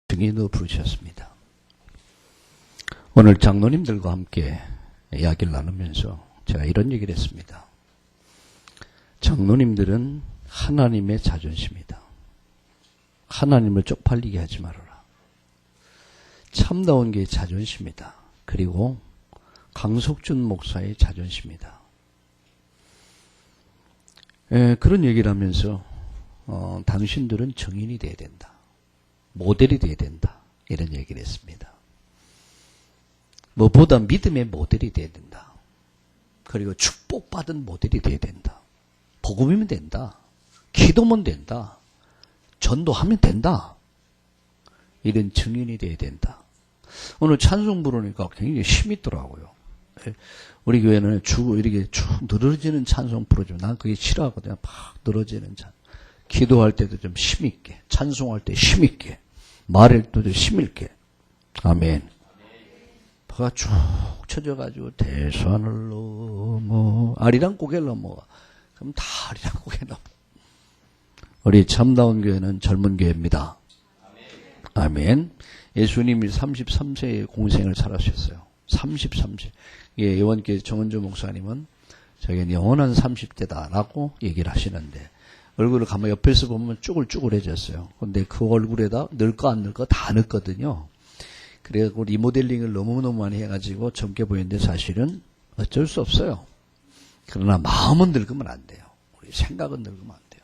증인으로 부르셨습니다. 오늘 장로님들과 함께 이야기를 나누면서 제가 이런 얘기를 했습니다. 장로님들은 하나님의 자존심이다. 하나님을 쪽팔리게 하지 말아라. 참다운 게 자존심이다. 그리고 강석준 목사의 자존심이다. 그런 얘기를 하면서 당신들은 증인이 돼야 된다. 모델이 돼야 된다. 이런 얘기를 했습니다. 무엇보다 믿음의 모델이 돼야 된다. 그리고 축복받은 모델이 돼야 된다. 복음이면 된다. 기도면 된다. 전도하면 된다. 이런 증인이 돼야 된다. 오늘 찬송 부르니까 굉장히 힘이 있더라고요. 우리 교회는 이렇게 쭉 늘어지는 찬송 부르지만 난 그게 싫어하거든요. 막 늘어지는 찬송. 기도할 때도 좀 힘있게, 찬송할 때 힘있게, 말할 때도 힘있게. 아멘. 배가 쭉 쳐져가지고 대산을 넘어 아리랑 고개를 넘어가. 그럼 다 아리랑 고개 넘어. 우리 참다운 교회는 젊은 교회입니다. 아멘. 예수님이 33세의 공생을 살아주셨어요. 33세. 예, 예원교회 정은조 목사님은 저기는 영원한 30대다라고 얘기를 하시는데 얼굴을 가만 옆에서 보면 쭈글쭈글해졌어요. 근데 그 얼굴에다 늙고 안 늙고 다 늙거든요. 그래서 리모델링을 너무너무 많이 해가지고 젊게 보이는데 사실은 어쩔 수 없어요. 그러나 마음은 늙으면 안 돼요. 우리 생각은 늙으면 안 돼요.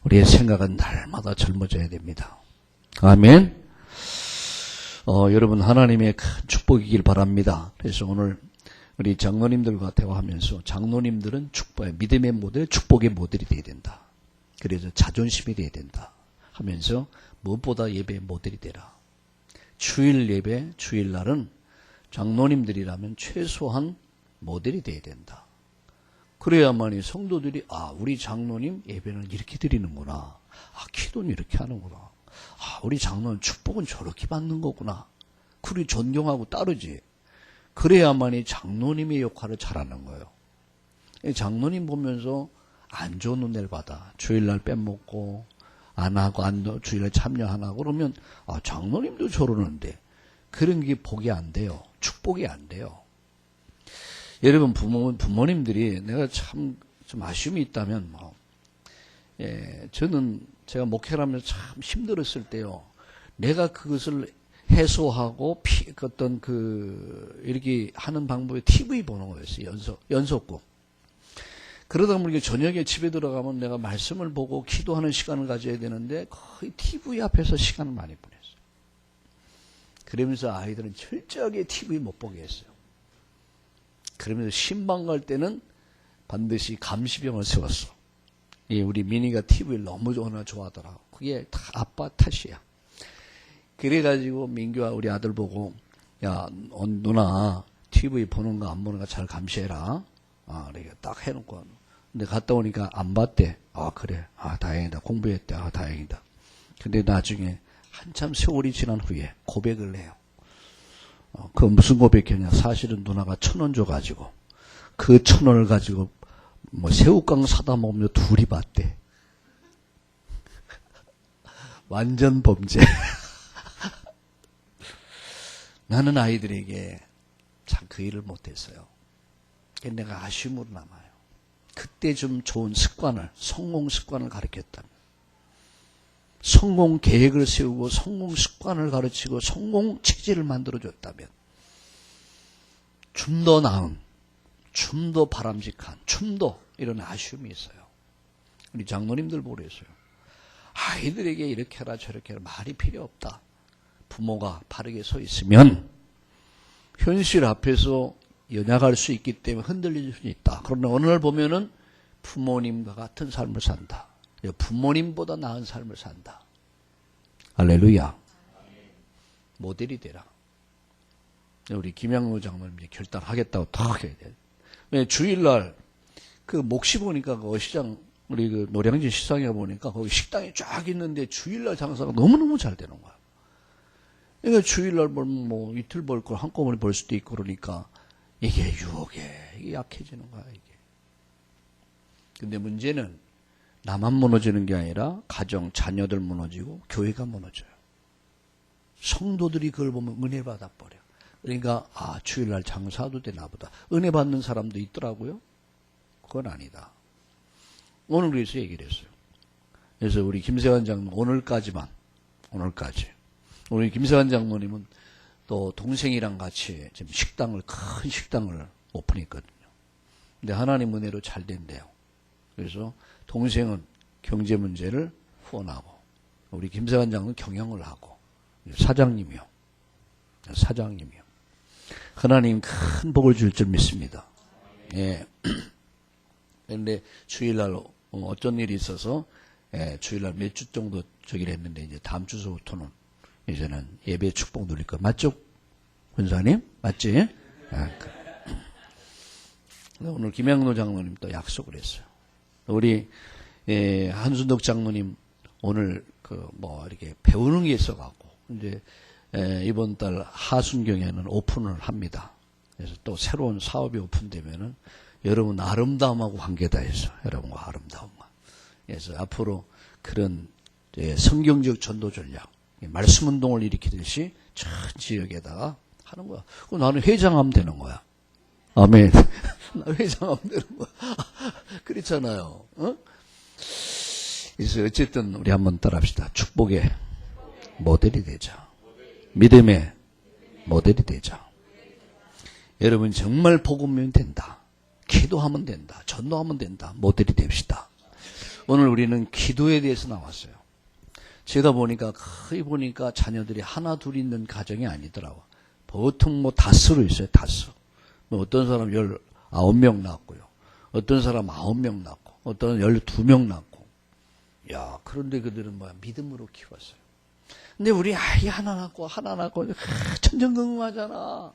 우리의 생각은 날마다 젊어져야 됩니다. 아멘. 여러분 하나님의 큰 축복이길 바랍니다. 그래서 오늘 우리 장로님들과 대화하면서 장로님들은 축복의 믿음의 모델, 축복의 모델이 돼야 된다. 그래서 자존심이 돼야 된다 하면서 무엇보다 예배의 모델이 되라. 주일 예배, 주일날은 장로님들이라면 최소한 모델이 돼야 된다. 그래야만이 성도들이 우리 장로님 예배는 이렇게 드리는구나. 기도는 이렇게 하는구나. 우리 장로는 축복은 저렇게 받는 거구나. 그리 존경하고 따르지. 그래야만이 장로님의 역할을 잘하는 거예요. 장로님 보면서 안 좋은 은혜를 받아. 주일날 빼먹고 안 하고 주일날 참여 안 하고 그러면 장로님도 저러는데 그런 게 복이 안 돼요. 축복이 안 돼요. 여러분 부모님들이 내가 참 좀 아쉬움이 있다면 저는 제가 목회를 하면서 참 힘들었을 때요. 내가 그것을 해소하고 이렇게 하는 방법이 TV 보는 거였어요. 연속곡. 그러다 보니까 저녁에 집에 들어가면 내가 말씀을 보고 기도하는 시간을 가져야 되는데 거의 TV 앞에서 시간을 많이 보냈어요. 그러면서 아이들은 철저하게 TV 못 보게 했어요. 그러면서 신방 갈 때는 반드시 감시병을 세웠어. 우리 민희가 TV를 너무 좋아하더라고. 그게 다 아빠 탓이야. 그래가지고 민규와 우리 아들 보고 야 누나 TV 보는 거 안 보는 거 잘 감시해라. 이렇게 딱 해놓고 근데 갔다 오니까 안 봤대. 그래. 다행이다. 공부했대. 다행이다. 근데 나중에 한참 세월이 지난 후에 고백을 해요. 그 무슨 고백했냐. 사실은 누나가 1,000원 줘가지고 그 1,000원을 가지고 새우깡 사다 먹으며 둘이 봤대. 완전 범죄. 나는 아이들에게 참 그 일을 못했어요. 내가 아쉬움으로 남아요. 그때 좀 좋은 습관을, 성공 습관을 가르쳤다면, 성공 계획을 세우고 성공 습관을 가르치고 성공 체제를 만들어줬다면 좀 더 나은, 좀 더 바람직한, 좀 더 이런 아쉬움이 있어요. 우리 장로님들 보랬어요. 아이들에게 이렇게 해라 저렇게 해라 말이 필요 없다. 부모가 바르게 서 있으면 현실 앞에서 연약할 수 있기 때문에 흔들릴 수 있다. 그러나 어느 날 보면은 부모님과 같은 삶을 산다. 부모님보다 나은 삶을 산다. 할렐루야. 모델이 되라. 우리 김양로 장로님 이제 결단하겠다고 딱 해야 돼. 주일날 그 목시 보니까 그 어시장 우리 그 노량진 시장에 보니까 거기 식당이 쫙 있는데 주일날 장사가 너무너무 잘 되는 거야. 그러니까 주일날 벌면 이틀 벌 걸 한꺼번에 벌 수도 있고 그러니까 이게 유혹에 이게 약해지는 거야 이게. 근데 문제는 나만 무너지는 게 아니라 가정 자녀들 무너지고 교회가 무너져요. 성도들이 그걸 보면 은혜 받아버려. 그러니까 주일날 장사도 되나 보다. 은혜 받는 사람도 있더라고요. 그건 아니다. 오늘 그래서 얘기를 했어요. 그래서 우리 김세환 장모 오늘까지만, 오늘까지. 우리 김세환 장모님은 또 동생이랑 같이 지금 큰 식당을 오픈했거든요. 근데 하나님 은혜로 잘 된대요. 그래서 동생은 경제 문제를 후원하고, 우리 김세환 장모는 경영을 하고, 사장님이요. 하나님 큰 복을 줄 줄 믿습니다. 예. 그런데 주일날 어쩐 일이 있어서 주일날 몇 주 정도 저기를 했는데 이제 다음 주서부터는 이제는 예배 축복 누릴 거 맞죠? 군사님? 맞지? 오늘 김양로 장로님 또 약속을 했어요. 우리 한순덕 장로님 오늘 이렇게 배우는 게 있어갖고 이제 이번 달 하순경에는 오픈을 합니다. 그래서 또 새로운 사업이 오픈되면은 여러분 아름다움하고 관계다 해서 여러분과 아름다움과. 그래서 앞으로 그런 성경적 전도 전략, 말씀 운동을 일으키듯이 전 지역에다가 하는 거야. 그럼 나는 회장하면 되는 거야. 아멘. 나 회장하면 되는 거야. 그렇잖아요. 어? 그래서 어쨌든 우리 한번 따라합시다. 축복의 모델이 되자. 믿음의 모델이 되자. 여러분 정말 복음이면 된다. 기도하면 된다. 전도하면 된다. 모델이 됩시다. 오늘 우리는 기도에 대해서 나왔어요. 제가 거의 보니까 자녀들이 하나 둘 있는 가정이 아니더라고. 보통 다수로 있어요. 다수. 어떤 사람 19명 낳았고요. 어떤 사람 9명 낳고, 어떤 12명 낳고. 야, 그런데 그들은 믿음으로 키웠어요. 근데 우리 아이 하나 낳고 천정긍긍하잖아.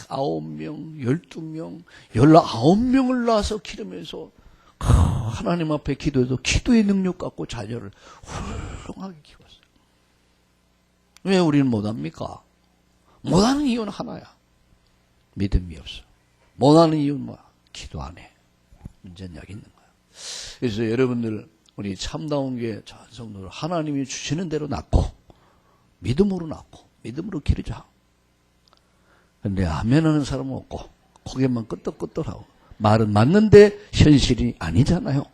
9명, 12명, 19명을 낳아서 기르면서 하나님 앞에 기도해서 기도의 능력 갖고 자녀를 훌륭하게 키웠어요. 왜 우리는 못합니까? 못하는 이유는 하나야. 믿음이 없어. 못하는 이유는 뭐야? 기도 안 해. 문제는 여기 있는 거야. 그래서 여러분들 우리 참다운 교회 전성도를 하나님이 주시는 대로 낳고 믿음으로 낳고 믿음으로 기르자. 근데 아멘 하는 사람은 없고 고개만 끄덕끄덕하고 말은 맞는데 현실이 아니잖아요.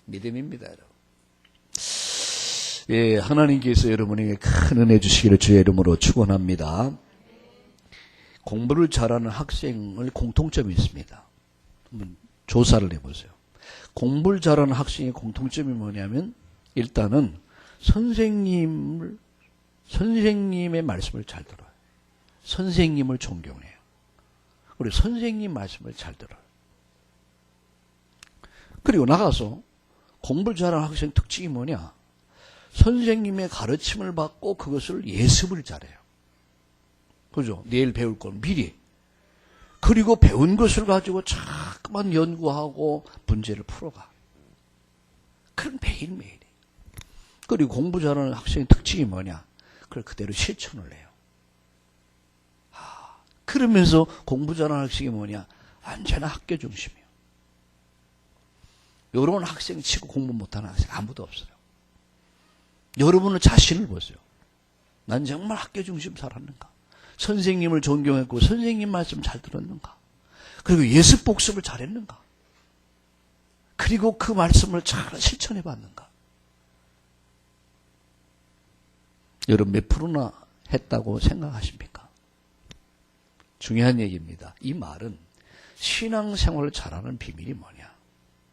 믿음입니다, 여러분. 예, 하나님께서 여러분에게 큰 은혜 주시기를 주의 이름으로 축원합니다. 공부를 잘하는 학생을 공통점이 있습니다. 한번 조사를 해보세요. 공부를 잘하는 학생의 공통점이 뭐냐면 일단은 선생님의 말씀을 잘 들어요. 선생님을 존경해요. 그리고 선생님 말씀을 잘 들어요. 그리고 나가서 공부를 잘하는 학생 특징이 뭐냐? 선생님의 가르침을 받고 그것을 예습을 잘해요. 그죠? 내일 배울 건 미리. 그리고 배운 것을 가지고 자꾸만 연구하고 문제를 풀어가. 그런 매일매일이에요. 그리고 공부 잘하는 학생의 특징이 뭐냐? 그걸 그대로 실천을 해요. 그러면서 공부 잘하는 학생이 뭐냐? 언제나 학교 중심이에요. 여러분 학생 치고 공부 못하는 학생 아무도 없어요. 여러분은 자신을 보세요. 난 정말 학교 중심 살았는가? 선생님을 존경했고 선생님 말씀 잘 들었는가? 그리고 예습 복습을 잘했는가? 그리고 그 말씀을 잘 실천해 봤는가? 여러분 몇 프로나 했다고 생각하십니까? 중요한 얘기입니다. 이 말은 신앙생활을 잘하는 비밀이 뭐냐?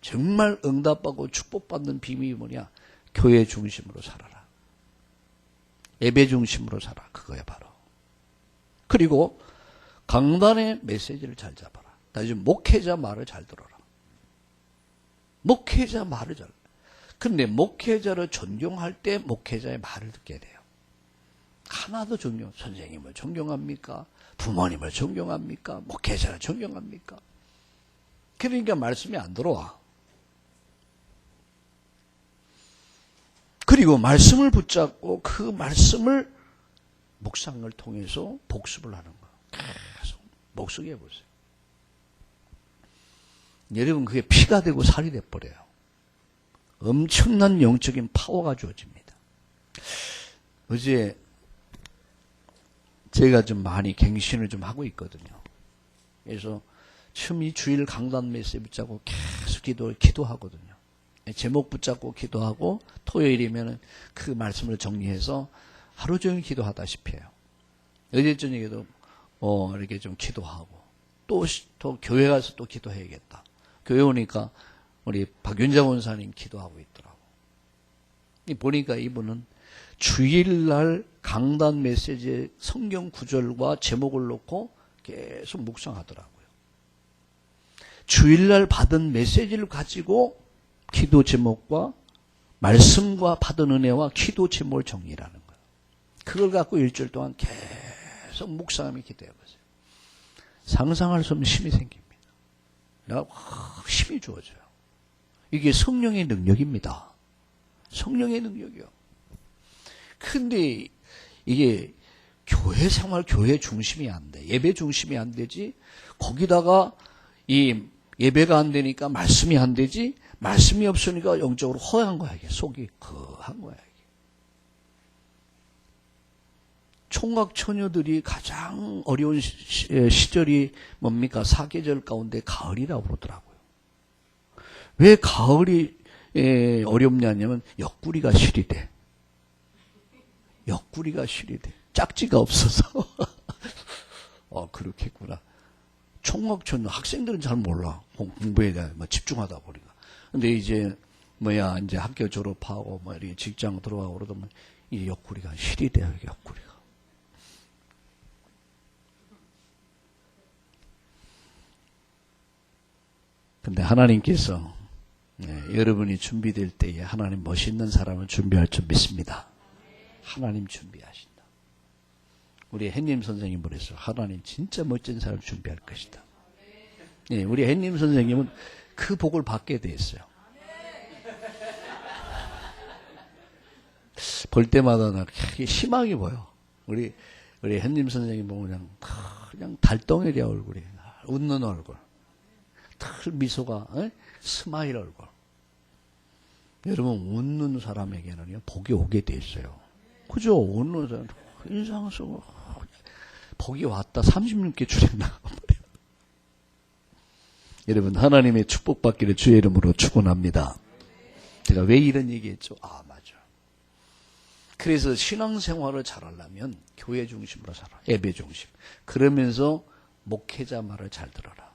정말 응답받고 축복받는 비밀이 뭐냐? 교회 중심으로 살아라. 예배 중심으로 살아. 그거야 바로. 그리고 강단의 메시지를 잘 잡아라. 다시 목회자 말을 잘 들어라. 목회자 말을 잘. 근데 목회자를 존경할 때 목회자의 말을 듣게 돼요. 하나도 선생님을 존경합니까? 부모님을 존경합니까? 목회자를 존경합니까? 그러니까 말씀이 안 들어와. 그리고 말씀을 붙잡고 그 말씀을 묵상을 통해서 복습을 하는 거야. 계속 복습해 보세요. 여러분 그게 피가 되고 살이 돼버려요. 엄청난 영적인 파워가 주어집니다. 어제 제가 좀 많이 갱신을 좀 하고 있거든요. 그래서 처음 이 주일 강단 메시지 붙잡고 계속 기도하거든요. 제목 붙잡고 기도하고 토요일이면 그 말씀을 정리해서 하루 종일 기도하다시피 해요. 어제 저녁에도 이렇게 좀 기도하고 또 교회 가서 또 기도해야겠다. 교회 오니까 우리 박윤자 원사님 기도하고 있더라고. 보니까 이분은 주일날 강단 메시지의 성경 구절과 제목을 놓고 계속 묵상하더라고요. 주일날 받은 메시지를 가지고 기도 제목과 말씀과 받은 은혜와 기도 제목을 정리하는 거예요. 그걸 갖고 일주일 동안 계속 묵상하며 기도해보세요. 상상할 수 없는 힘이 생깁니다. 내가 힘이 주어져요. 이게 성령의 능력입니다. 성령의 능력이요. 근데 이게 교회 생활, 교회 중심이 안 돼. 예배 중심이 안 되지. 거기다가 이 예배가 안 되니까 말씀이 안 되지. 말씀이 없으니까 영적으로 허약한 거야. 이게 속이 거한 거야. 이게. 총각 처녀들이 가장 어려운 시절이 뭡니까? 사계절 가운데 가을이라고 그러더라고요. 왜 가을이 어렵냐면 옆구리가 실이 돼. 옆구리가 실이 돼. 짝지가 없어서. 그렇겠구나. 총각처녀 학생들은 잘 몰라. 공부에 대해 집중하다 보니까. 근데 이제 이제 학교 졸업하고 이렇게 직장 들어가고 그러다 이 옆구리가 실이 돼요. 옆구리가. 근데 하나님께서 여러분이 준비될 때에 하나님 멋있는 사람을 준비할 줄 믿습니다. 하나님 준비하신다. 우리 햇님 선생님 그랬어요. 하나님 진짜 멋진 사람 준비할 것이다. 네, 우리 햇님 선생님은 그 복을 받게 돼 있어요. 볼 때마다 나 희망이 보여. 우리 햇님 선생님 보면 그냥 달덩어리야 얼굴이. 웃는 얼굴. 털 미소가 스마일 얼굴. 여러분 웃는 사람에게는 복이 오게 돼 있어요. 그죠? 웃는 사람 인상 쓰고 복이 왔다 36개 출했나. 여러분 하나님의 축복받기를 주의 이름으로 축원합니다. 제가 왜 이런 얘기했죠? 맞아. 그래서 신앙생활을 잘하려면 교회 중심으로 살아. 예배 중심. 그러면서 목회자 말을 잘 들어라.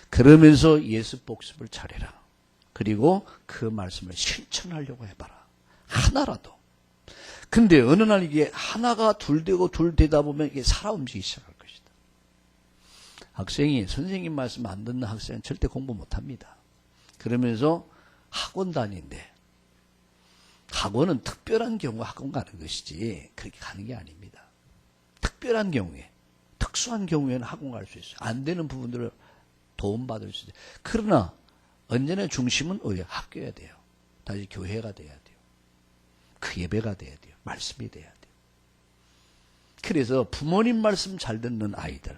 그러면서 예수 복습을 잘해라. 그리고 그 말씀을 실천하려고 해봐라. 하나라도. 근데 어느 날 이게 하나가 둘 되고 둘 되다 보면 이게 살아 움직이기 시작할 것이다. 학생이 선생님 말씀 안 듣는 학생은 절대 공부 못합니다. 그러면서 학원 다니는데 학원은 특별한 경우 학원 가는 것이지 그렇게 가는 게 아닙니다. 특별한 경우에 특수한 경우에는 학원 갈 수 있어요. 안 되는 부분들을 도움받을 수 있어요. 그러나 언제나 중심은 학교야 돼요. 다시 교회가 돼야 돼요. 그 예배가 돼야 돼요. 말씀이 돼야 돼요. 그래서 부모님 말씀 잘 듣는 아이들,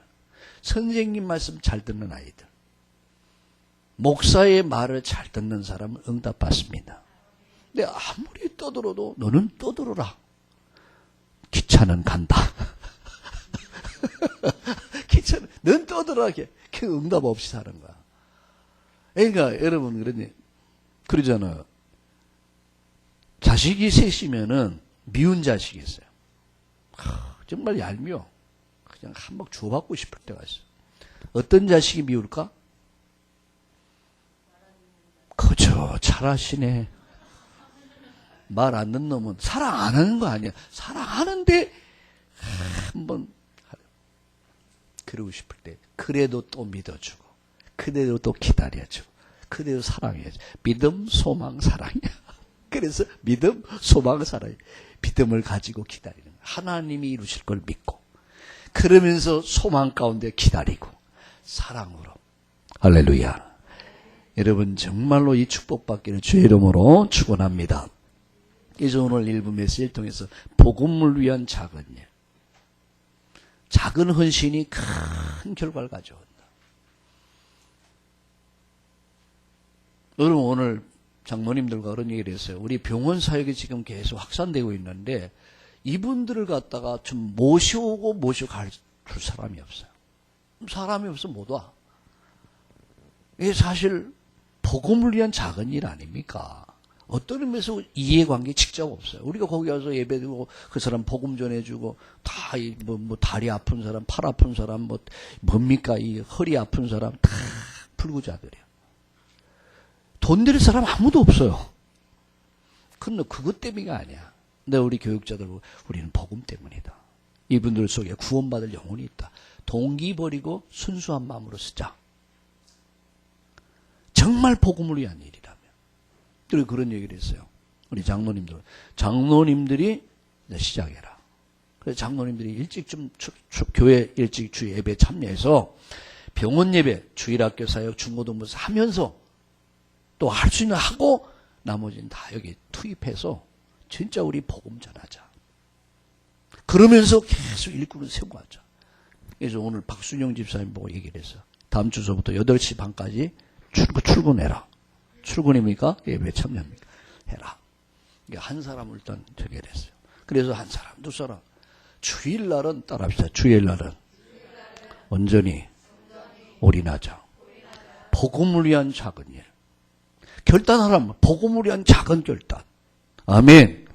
선생님 말씀 잘 듣는 아이들, 목사의 말을 잘 듣는 사람은 응답받습니다. 근데 아무리 떠들어도 너는 떠들어라. 기차는 간다. 기차는 넌 떠들어라. 그 응답 없이 사는 거야. 그러니까 여러분 그러잖아요. 자식이 셋이면은 미운 자식이 있어요. 정말 얄미워. 그냥 한번 주워받고 싶을 때가 있어요. 어떤 자식이 미울까? 그죠. 잘하시네. 말 안 듣는 놈은 사랑 안 하는 거 아니야. 사랑하는데 한번 그러고 싶을 때 그래도 또 믿어주고 그래도 또 기다려주고 그래도 사랑해야지. 믿음, 소망, 사랑이야. 그래서 믿음, 소망, 사랑. 믿음을 가지고 기다리는 거야. 하나님이 이루실 걸 믿고 그러면서 소망 가운데 기다리고 사랑으로. 할렐루야. 여러분 정말로 이 축복받기를 주의 이름으로 축원합니다. 그래서 오늘 1부 메시지를 통해서 복음을 위한 작은 일, 작은 헌신이 큰 결과를 가져온다. 여러분 오늘 장로님들과 그런 얘기를 했어요. 우리 병원 사역이 지금 계속 확산되고 있는데 이분들을 갖다가 좀 모셔오고 갈 사람이 없어요. 사람이 없으면 못 와. 이게 사실 복음을 위한 작은 일 아닙니까? 어떤 의미에서 이해관계 직접 없어요. 우리가 거기 가서 예배드리고 그 사람 복음 전해주고 다 다리 아픈 사람, 팔 아픈 사람, 뭡니까 이 허리 아픈 사람 다 불구자들이에요. 돈 들일 사람 아무도 없어요. 근데 그것 때문이가 아니야. 근데 우리 교육자들 우리는 복음 때문이다. 이분들 속에 구원받을 영혼이 있다. 동기 버리고 순수한 마음으로 쓰자. 정말 복음을 위한 일이라면. 그리고 그런 얘기를 했어요. 우리 장로님들이 시작해라. 그래서 장로님들이 일찍 좀 교회 일찍 주 예배 참여해서 병원 예배, 주일학교 사역, 중고등부에서 하면서 또 할 수 있는 하고 나머지는 다 여기 투입해서 진짜 우리 복음 전하자. 그러면서 계속 일꾼을 세우고 하자. 그래서 오늘 박순영 집사님 보고 얘기를 했어. 다음 주서부터 8시 반까지 출근해라. 출근입니까? 예배 참여합니까? 해라. 한 사람을 일단 저기 했어요. 그래서 한 사람, 두 사람. 주일날은 따라합시다. 주일날은 온전히 올인하자. 복음을 위한 작은 일. 결단하라면 복음을 위한 작은 결단. 아멘.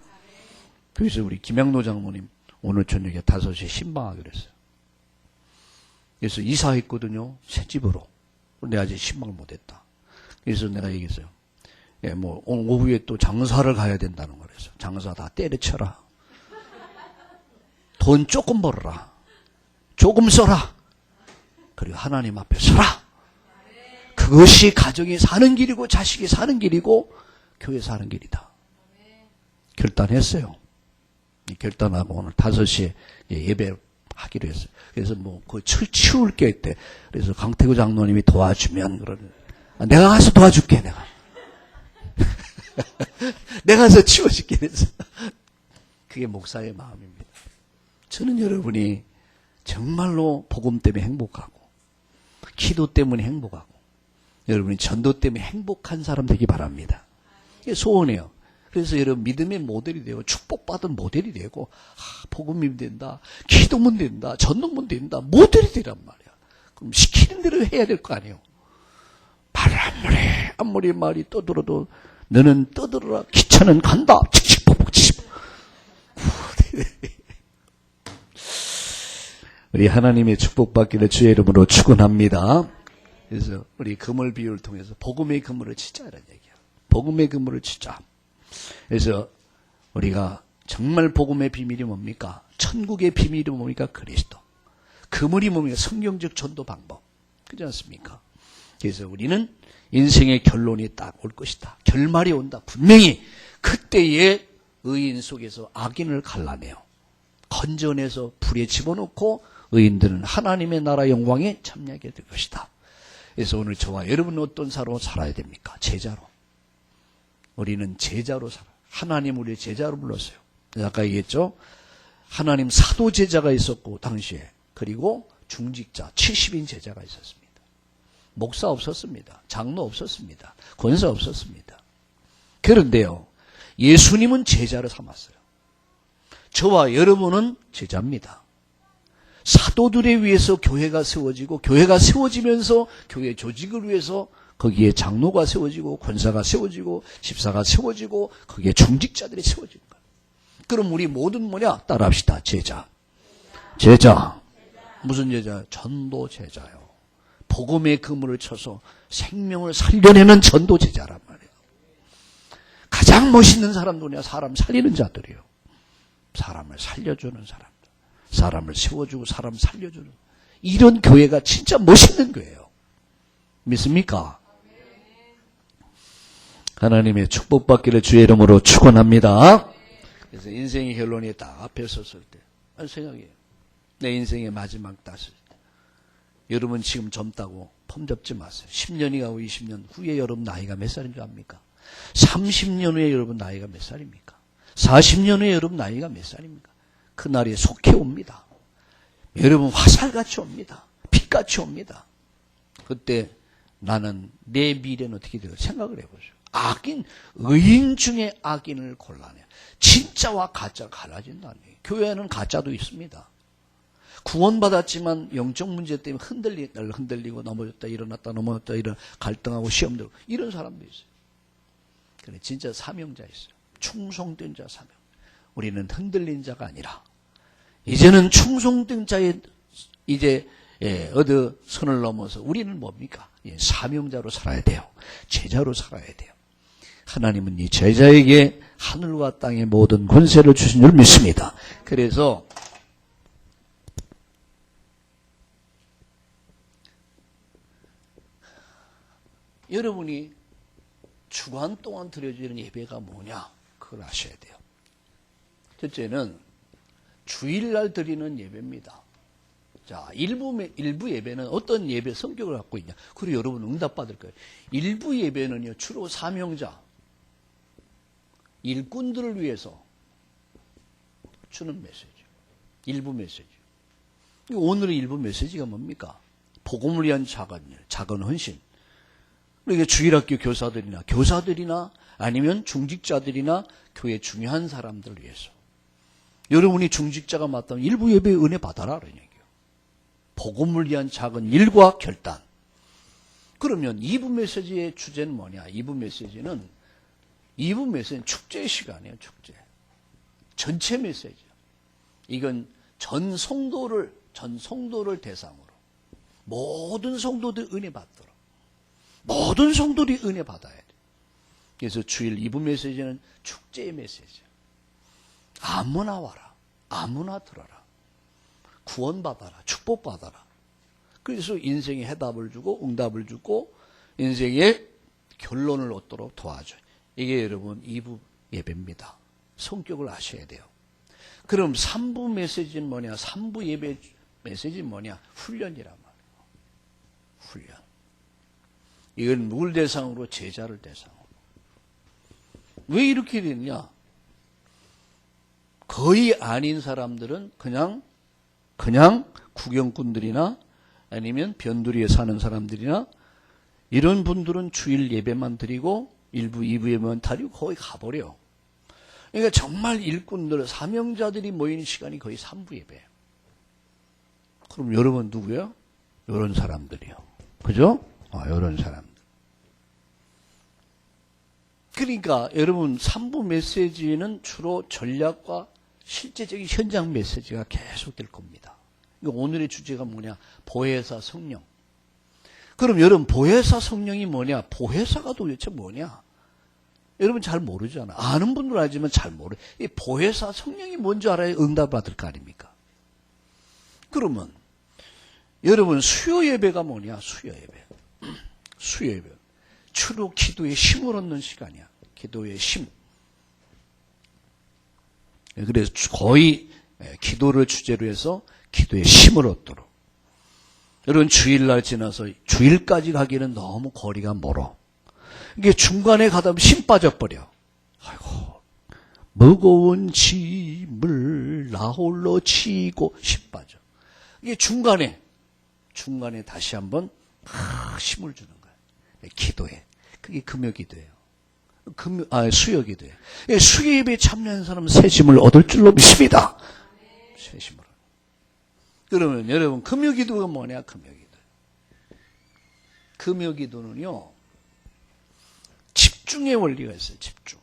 그래서 우리 김양로 장모님 오늘 저녁에 5시에 신방하기로 했어요. 그래서 이사했거든요. 새 집으로. 근데 아직 신방을 못했다. 그래서 내가 얘기했어요. 오늘 오후에 또 장사를 가야 된다는 거래서. 장사 다 때려쳐라. 돈 조금 벌어라. 조금 써라. 그리고 하나님 앞에 서라. 그것이 가정이 사는 길이고 자식이 사는 길이고 교회 사는 길이다. 결단했어요. 결단하고 오늘 5시에 예배하기로 했어요. 그래서 치울 게 있대. 그래서 강태구 장로님이 도와주면 그러는. 내가 가서 도와줄게, 내가. 내가 가서 치워줄게. 그래서 그게 목사의 마음입니다. 저는 여러분이 정말로 복음 때문에 행복하고 기도 때문에 행복하고 여러분이 전도 때문에 행복한 사람 되기 바랍니다. 이게 소원이에요. 그래서 여러분 믿음의 모델이 되고 축복받은 모델이 되고 복음이 된다. 기도면 된다. 전도면 된다. 모델이 되란 말이야. 그럼 시키는 대로 해야 될 거 아니에요. 말 아무리 말이 떠들어도 너는 떠들어라. 기차는 간다. 칙칙폭폭. 우리 하나님의 축복받기를 주의 이름으로 축원합니다. 그래서 우리 그물 비유를 통해서 복음의 그물을 치자라는 얘기야. 복음의 그물을 치자. 그래서 우리가 정말 복음의 비밀이 뭡니까? 천국의 비밀이 뭡니까? 그리스도. 그물이 뭡니까? 성경적 전도 방법. 그렇지 않습니까? 그래서 우리는 인생의 결론이 딱 올 것이다. 결말이 온다. 분명히 그때의 의인 속에서 악인을 갈라내요. 건져내서 불에 집어넣고 의인들은 하나님의 나라 영광에 참여하게 될 것이다. 그래서 오늘 저와 여러분은 어떤 사로 살아야 됩니까? 제자로. 우리는 제자로 살아. 하나님 우리의 제자로 불렀어요. 아까 얘기했죠? 하나님 사도 제자가 있었고 당시에. 그리고 중직자 70인 제자가 있었습니다. 목사 없었습니다. 장로 없었습니다. 권사 없었습니다. 그런데요. 예수님은 제자를 삼았어요. 저와 여러분은 제자입니다. 사도들에 의해서 교회가 세워지고 교회가 세워지면서 교회 조직을 위해서 거기에 장로가 세워지고 권사가 세워지고 집사가 세워지고 거기에 중직자들이 세워지는 거예요. 그럼 우리 모든 뭐냐? 따라합시다. 제자. 제자. 무슨 제자? 전도 제자요. 복음의 그물을 쳐서 생명을 살려내는 전도 제자란 말이에요. 가장 멋있는 사람들이야. 사람 살리는 자들이에요. 사람을 살려주는 사람들. 사람을 세워주고 사람 살려주는 이런 교회가 진짜 멋있는 교회예요. 믿습니까? 하나님의 축복받기를 주의 이름으로 축원합니다. 그래서 인생의 결론이 딱 앞에 섰을 때 생각해요. 내 인생의 마지막 땄을 때 여러분 지금 젊다고 폼 잡지 마세요. 10년이 가고 20년 후에 여러분 나이가 몇 살인 줄 압니까? 30년 후에 여러분 나이가 몇 살입니까? 40년 후에 여러분 나이가 몇 살입니까? 그날이 속해 옵니다. 여러분 화살같이 옵니다. 빛같이 옵니다. 그때 나는 내 미래는 어떻게 될까 생각을 해보죠. 의인 중에 악인을 골라내요. 진짜와 가짜 갈라진다는 얘기예요. 교회에는 가짜도 있습니다. 구원받았지만 영적 문제 때문에 흔들리고 넘어졌다 일어났다 넘어졌다 갈등하고 시험 들고 이런 사람도 있어요. 그래 진짜 사명자 있어요. 충성된 자 사명. 우리는 흔들린 자가 아니라 이제는 충성된 자의 이제 어느 선을 넘어서 우리는 뭡니까? 사명자로 살아야 돼요. 제자로 살아야 돼요. 하나님은 이 제자에게 하늘과 땅의 모든 권세를 주신 줄 믿습니다. 그래서 여러분이 주간 동안 드려지는 예배가 뭐냐? 그걸 아셔야 돼요. 첫째는 주일날 드리는 예배입니다. 자, 일부 예배는 어떤 예배 성격을 갖고 있냐? 그리고 여러분 응답받을 거예요. 일부 예배는요, 주로 사명자, 일꾼들을 위해서 주는 메시지. 일부 메시지. 오늘의 일부 메시지가 뭡니까? 복음을 위한 작은 헌신. 그러니까 주일학교 교사들이나 아니면 중직자들이나 교회 중요한 사람들을 위해서. 여러분이 중직자가 맞다면 일부 예배의 은혜 받아라. 그런 얘기예요. 복음을 위한 작은 일과 결단. 그러면 2부 메시지의 주제는 뭐냐? 2부 메시지는 축제의 시간이에요. 축제. 전체 메시지. 이건 전 성도를 대상으로 모든 성도들 은혜 받도록 모든 성도들이 은혜 받아야 돼. 그래서 주일 2부 메시지는 축제의 메시지. 아무나 와라. 아무나 들어라. 구원받아라. 축복받아라. 그래서 인생의 해답을 주고 응답을 주고 인생의 결론을 얻도록 도와줘요. 이게 여러분 2부 예배입니다. 성격을 아셔야 돼요. 그럼 3부 메시지는 뭐냐? 3부 예배 메시지는 뭐냐? 훈련이란 말이에요. 훈련. 이건 누굴 대상으로? 제자를 대상으로. 왜 이렇게 됐냐? 거의 아닌 사람들은 그냥 구경꾼들이나 아니면 변두리에 사는 사람들이나 이런 분들은 주일 예배만 드리고 1부, 2부 예배만 드리고 거의 가버려. 그러니까 정말 일꾼들, 사명자들이 모이는 시간이 거의 3부 예배예요. 그럼 여러분 누구예요? 이런 사람들이요. 그죠? 이런 사람들. 그러니까 여러분 3부 메시지는 주로 전략과 실제적인 현장 메시지가 계속될 겁니다. 오늘의 주제가 뭐냐? 보혜사 성령. 그럼 여러분 보혜사 성령이 뭐냐? 보혜사가 도대체 뭐냐? 여러분 잘 모르잖아. 아는 분들 알지만 잘 모르. 이 보혜사 성령이 뭔지 알아야 응답 받을 거 아닙니까? 그러면 여러분 수요 예배가 뭐냐? 수요 예배. 수요 예배. 주로 기도의 힘을 얻는 시간이야. 기도의 힘. 그래서 거의 기도를 주제로 해서 기도의 힘을 얻도록. 여러분 주일날 지나서 주일까지 가기는 너무 거리가 멀어. 이게 중간에 가다 보면 힘 빠져버려. 아이고, 무거운 짐을 나 홀로 지고 힘 빠져. 이게 중간에 다시 한번 힘을 주는 거야. 기도해. 그게 금요 기도예요. 수요 기도예요. 수요 예배에 참여하는 사람은 새 힘을 얻을 줄로 믿습니다. 새 힘으로. 그러면 여러분 금요 기도가 뭐냐? 금요 기도. 금요 기도는요. 집중의 원리가 있어요. 집중.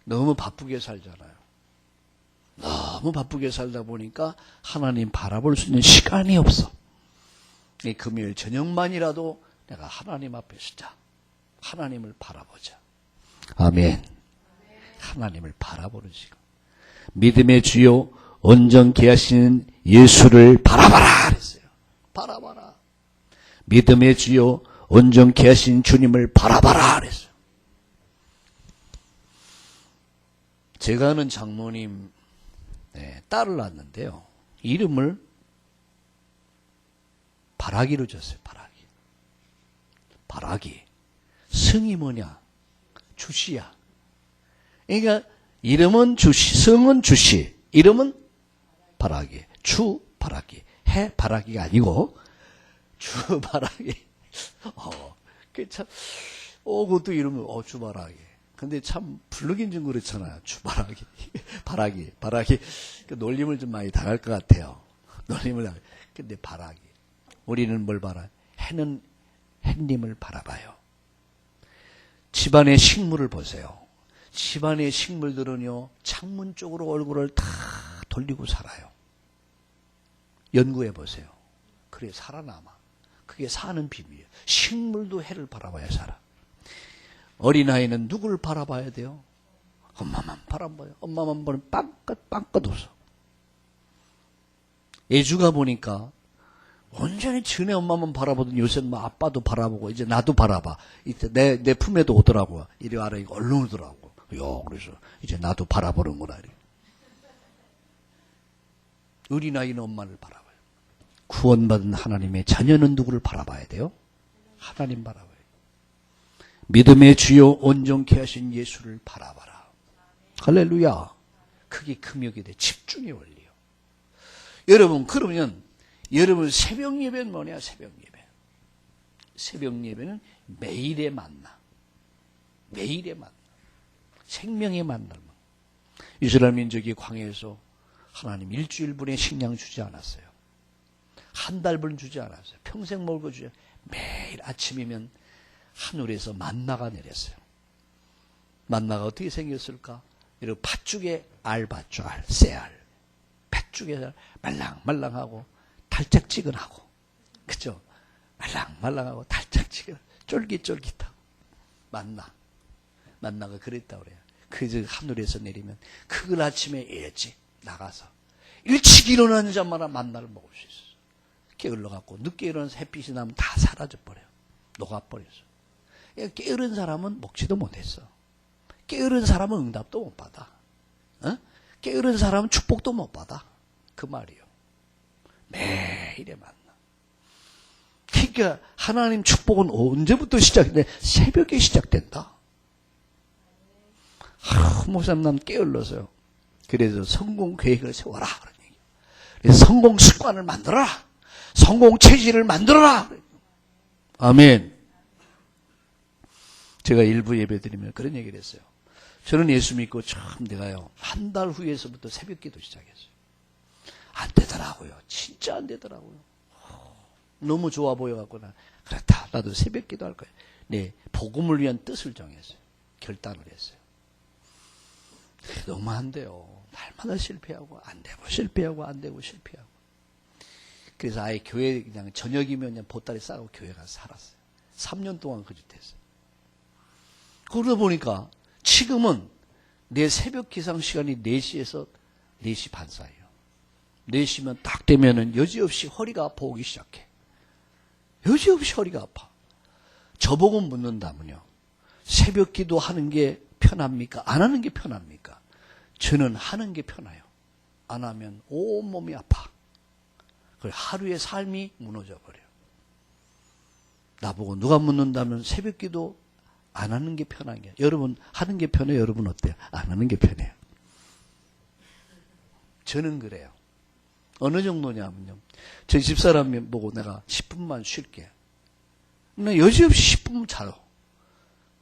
너무 바쁘게 살잖아요. 너무 바쁘게 살다 보니까 하나님 바라볼 수 있는 시간이 없어. 이 금요일 저녁만이라도 내가 하나님 앞에 서자. 하나님을 바라보자. 아멘. 하나님을 바라보는 시간. 믿음의 주요 온전케 하시는 예수를 바라봐라 그랬어요. 바라봐라. 믿음의 주요 온전케 하신 주님을 바라봐라 그랬어요. 제가 아는 장모님 딸을 낳았는데요. 이름을 바라기로 줬어요. 바라기. 성이 뭐냐? 주시야. 그러니까 이름은 주시, 성은 주시, 이름은 바라기. 주 바라기. 해 바라기가 아니고 주 바라기. 그 참, 그것도 이러면, 주바라기. 근데 참, 부르긴 좀 그렇잖아요. 주바라기. 바라기. 그 놀림을 좀 많이 당할 것 같아요. 근데 바라기. 우리는 뭘 바라? 해는, 햇님을 바라봐요. 집안의 식물을 보세요. 집안의 식물들은요, 창문 쪽으로 얼굴을 다 돌리고 살아요. 연구해 보세요. 그래, 살아남아. 그게 사는 비밀이에요. 식물도 해를 바라봐야 살아. 어린아이는 누굴 바라봐야 돼요? 엄마만 바라봐요. 엄마만 보면 빵긋 웃어. 예주가 보니까 온전히 전에 엄마만 바라보던 요새는 뭐 아빠도 바라보고 이제 나도 바라봐. 이때 내 품에도 오더라고요. 이리 와라 이거 얼른 오더라고. 그래서 이제 나도 바라보는구나. 어린아이는 엄마를 바라봐요. 구원받은 하나님의 자녀는 누구를 바라봐야 돼요? 하나님 바라봐요. 믿음의 주요 온전케 하신 예수를 바라봐라. 할렐루야. 그게 금욕이 돼. 집중의 원리요. 여러분, 그러면 여러분 새벽 예배는 뭐냐? 새벽 예배. 새벽 예배는 매일의 만나. 매일의 만나. 생명의 만남. 이스라엘 민족이 광야에서 하나님 일주일분의 식량 주지 않았어요. 한 달분 주지 않았어요. 평생 먹을 거 주지 않았어요. 매일 아침이면 하늘에서 만나가 내렸어요. 만나가 어떻게 생겼을까? 이렇게 팥죽에 알밭줄, 쇠알. 팥죽에 말랑말랑하고 달짝지근하고, 그죠? 말랑말랑하고 달짝지근, 쫄깃쫄깃하고. 만나가 그랬다고 그래요. 그래서 하늘에서 내리면 그걸 아침에 일찍 나가서 일찍 일어나자마자 만나를 먹을 수 있어요. 게을러갖고 늦게 일어나서 햇빛이 나면 다 사라져버려요. 녹아버렸어. 게으른 사람은 먹지도 못했어. 게으른 사람은 응답도 못 받아. 게으른 사람은 축복도 못 받아. 그 말이요. 매일의 만나. 그러니까 하나님 축복은 언제부터 시작돼? 새벽에 시작된다. 목사님 난 게을러서요. 그래서 성공 계획을 세워라. 그런 얘기. 그래서 성공 습관을 만들어라. 성공 체질을 만들어라. 아멘. 제가 일부 예배 드리면 그런 얘기를 했어요. 저는 예수 믿고 처음 내가요. 한 달 후에서부터 새벽 기도 시작했어요. 안 되더라고요. 진짜 안 되더라고요. 너무 좋아 보여갖고 그렇다. 나도 새벽 기도 할 거야. 네, 복음을 위한 뜻을 정했어요. 결단을 했어요. 너무 안 돼요. 날마다 실패하고 안 되고 실패하고 안 되고 실패하고. 그래서 아예 교회 그냥 저녁이면 그냥 보따리 싸고 교회 가서 살았어요. 3년 동안 그 짓 했어요. 그러다 보니까 지금은 내 새벽 기상 시간이 4시에서 4시 반 사이에요. 4시면 딱 되면은 여지없이 허리가 아파오기 시작해. 여지없이 허리가 아파. 저보고 묻는다면요. 새벽 기도 하는 게 편합니까? 안 하는 게 편합니까? 저는 하는 게 편해요. 안 하면 온몸이 아파. 하루의 삶이 무너져 버려요. 나보고 누가 묻는다면 새벽 기도 안 하는 게 편한 게. 여러분 하는 게 편해요? 여러분 어때요? 안 하는 게 편해요. 저는 그래요. 어느 정도냐면요. 제 집사람이 보고 내가 10분만 쉴게. 나 여지없이 10분만 자요.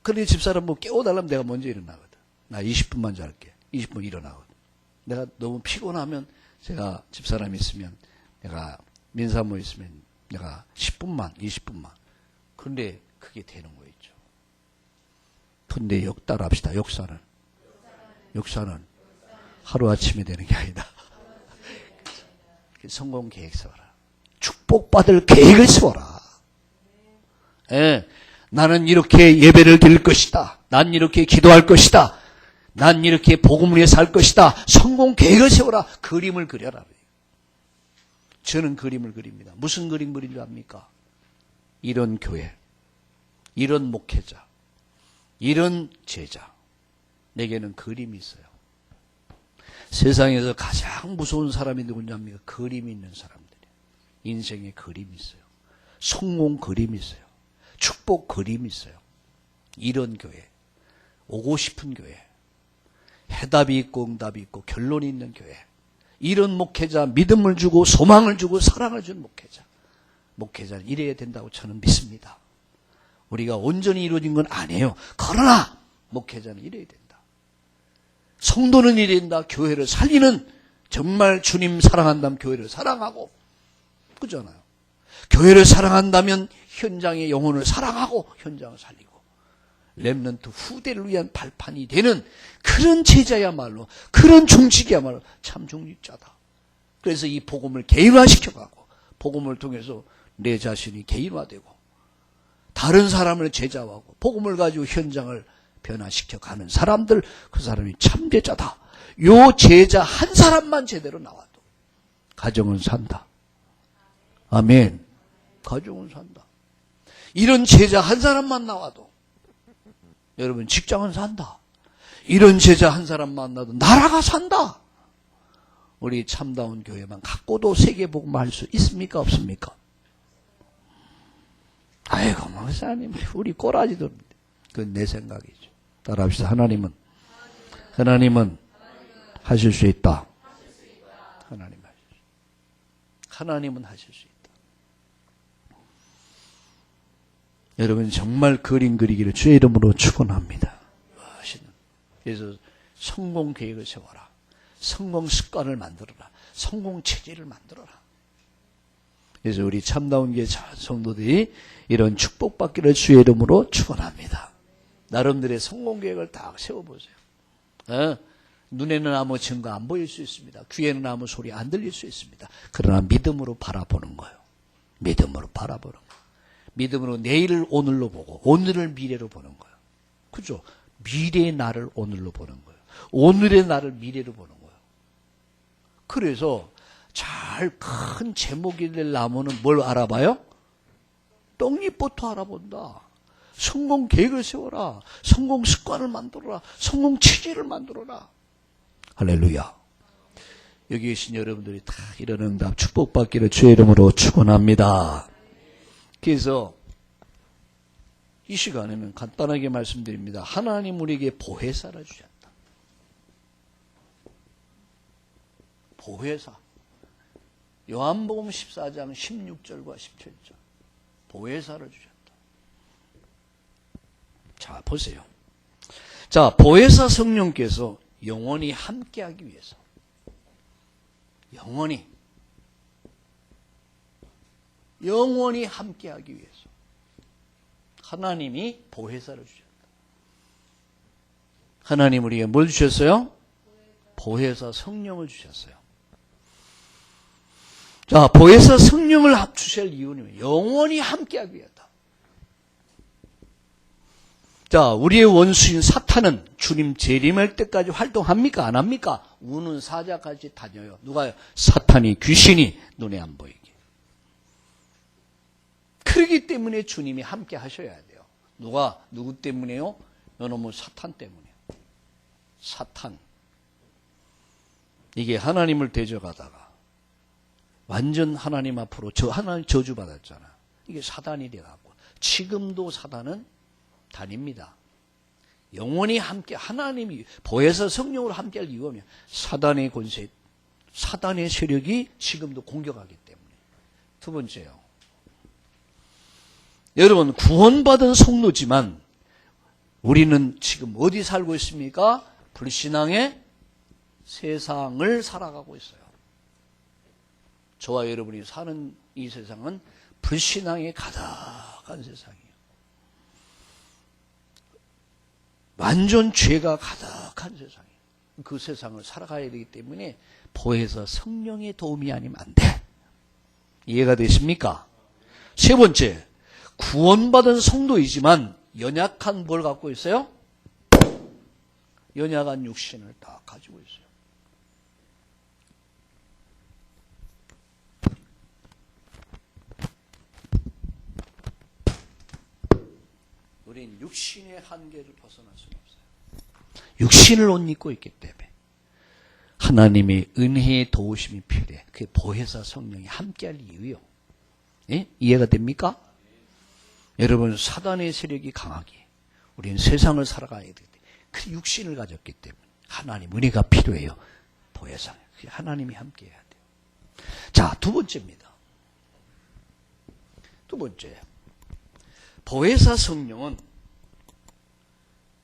그런데 집사람 뭐 깨워달라면 내가 먼저 일어나거든. 나 20분만 잘게. 20분 일어나거든. 내가 너무 피곤하면 제가 집사람이 있으면 내가 민사모 있으면 내가 10분만 20분만. 그런데 그게 되는 거 있죠. 근데 역따라합시다. 역사는 하루아침에 되는 게 아니다. 성공 계획 세워라. 축복받을 계획을 세워라. 예, 나는 이렇게 예배를 드릴 것이다. 난 이렇게 기도할 것이다. 난 이렇게 복음을 위해 살 것이다. 성공 계획을 세워라. 그림을 그려라. 저는 그림을 그립니다. 무슨 그림 그린 줄 압니까? 이런 교회, 이런 목회자, 이런 제자. 내게는 그림이 있어요. 세상에서 가장 무서운 사람이 누군지 압니까? 그림이 있는 사람들이에요. 인생에 그림이 있어요. 성공 그림이 있어요. 축복 그림이 있어요. 이런 교회, 오고 싶은 교회, 해답이 있고 응답이 있고 결론이 있는 교회, 이런 목회자, 믿음을 주고 소망을 주고 사랑을 준 목회자. 목회자는 이래야 된다고 저는 믿습니다. 우리가 온전히 이루어진 건 아니에요. 그러나 목회자는 이래야 된다. 성도는 이래야 된다. 교회를 살리는, 정말 주님 사랑한다면 교회를 사랑하고, 그잖아요. 교회를 사랑한다면 현장의 영혼을 사랑하고 현장을 살리고, 렘넌트 후대를 위한 발판이 되는 그런 제자야말로, 그런 중직이야말로 참 중직자다. 그래서 이 복음을 개인화시켜가고, 복음을 통해서 내 자신이 개인화되고, 다른 사람을 제자화하고, 복음을 가지고 현장을 변화시켜가는 사람들, 그 사람이 참 제자다. 요 제자 한 사람만 제대로 나와도 가정은 산다. 아멘. 가정은 산다. 이런 제자 한 사람만 나와도 여러분 직장은 산다. 이런 제자 한 사람 만나도 나라가 산다. 우리 참다운 교회만 갖고도 세계복음 할 수 있습니까? 없습니까? 아이고 목사님 우리 꼬라지도, 그건 내 생각이죠. 따라합시다. 하나님은 하실 수 있다. 하나님은 하실 수 있다. 여러분 정말 그림 그리기를 주의 이름으로 축원합니다. 그래서 성공 계획을 세워라. 성공 습관을 만들어라. 성공 체제를 만들어라. 그래서 우리 참다운 교회 성도들이 이런 축복받기를 주의 이름으로 축원합니다. 나름대로의 성공 계획을 다 세워보세요. 눈에는 아무 증거 안 보일 수 있습니다. 귀에는 아무 소리 안 들릴 수 있습니다. 그러나 믿음으로 바라보는 거예요. 믿음으로 바라보는 거예요. 믿음으로 내일을 오늘로 보고 오늘을 미래로 보는 거예요. 그죠? 미래의 나를 오늘로 보는 거예요. 오늘의 나를 미래로 보는 거예요. 그래서 잘 큰 제목이 될 나무는 뭘 알아봐요? 떡잎부터 알아본다. 성공 계획을 세워라. 성공 습관을 만들어라. 성공 체제를 만들어라. 할렐루야. 여기 계신 여러분들이 다 이런 응답 축복받기를 주의 이름으로 축원합니다. 그래서 이 시간에는 간단하게 말씀드립니다. 하나님 우리에게 보혜사를 주셨다. 보혜사. 요한복음 14장 16절과 17절. 보혜사를 주셨다. 자, 보세요. 자, 보혜사 성령께서 영원히 함께하기 위해서, 영원히 함께하기 위해서 하나님이 보혜사를 주셨다. 하나님 우리에게 뭘 주셨어요? 보혜사 성령을 주셨어요. 자, 보혜사 성령을 주실 이유는 영원히 함께하기 위하다. 자, 우리의 원수인 사탄은 주님 재림할 때까지 활동합니까? 안 합니까? 우는 사자같이 다녀요. 누가요? 사탄이, 귀신이 눈에 안 보이게. 그렇기 때문에 주님이 함께 하셔야 돼요. 누구 때문에요? 이놈의 사탄 때문에요. 사탄. 이게 하나님을 대적하다가 완전 하나님 앞으로 하나님 저주받았잖아. 이게 사단이 돼갖고 지금도 사단은 단입니다. 영원히 함께 하나님이 보혜사 성령으로 함께할 이유가 뭐냐? 사단의 권세, 사단의 세력이 지금도 공격하기 때문에. 두 번째요. 여러분 구원받은 성도지만 우리는 지금 어디 살고 있습니까? 불신앙의 세상을 살아가고 있어요. 저와 여러분이 사는 이 세상은 불신앙에 가득한 세상이에요. 완전 죄가 가득한 세상이에요. 그 세상을 살아가야 되기 때문에 보혜사 성령의 도움이 아니면 안 돼. 이해가 되십니까? 세 번째, 구원받은 성도이지만 연약한 뭘 갖고 있어요? 연약한 육신을 다 가지고 있어요. 우린 육신의 한계를 벗어날 수는 없어요. 육신을 옷 입고 있기 때문에 하나님의 은혜의 도우심이 필요해. 그게 보혜사 성령이 함께할 이유요. 예? 이해가 됩니까? 여러분 사단의 세력이 강하게 우리는 세상을 살아가야 되기 때문에 그 육신을 가졌기 때문에 하나님 은혜가 필요해요. 보혜사. 하나님이 함께해야 돼요. 자, 두 번째입니다. 두 번째. 보혜사 성령은,